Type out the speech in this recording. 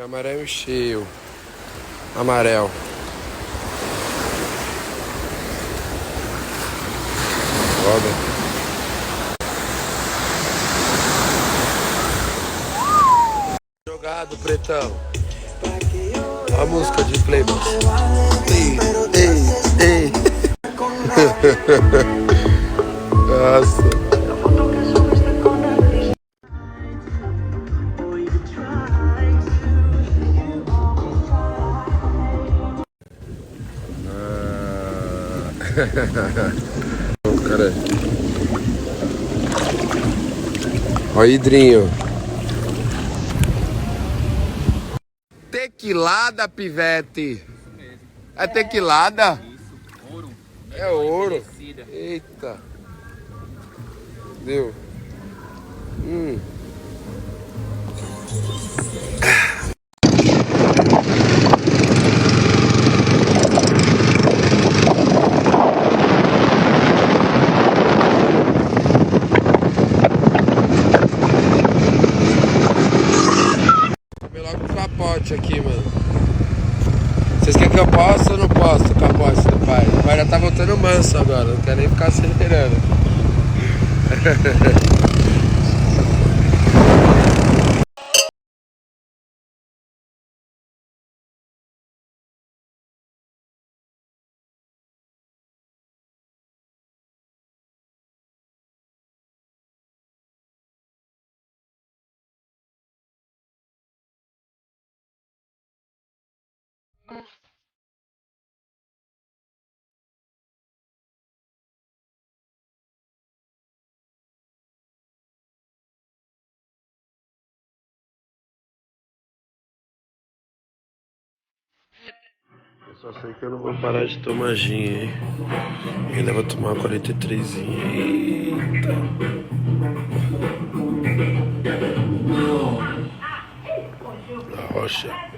Amarelo cheio. Amarelo. Roda. Jogado, pretão. A música de Playboy. Ei, ei, ei. Nossa. Cara. Ó, Hidrinho. Tequilada, pivete. É tequilada? Isso, ouro. É ouro. Eita. Deu. Tomei logo um capote aqui, mano. Vocês querem que eu possa ou não posso o capote do pai? O pai já tá voltando manso agora, não quer nem ficar acelerando. Eu só sei que eu não vou parar de tomar gin, hein? Ainda vou tomar uma 43. Eita. Rocha.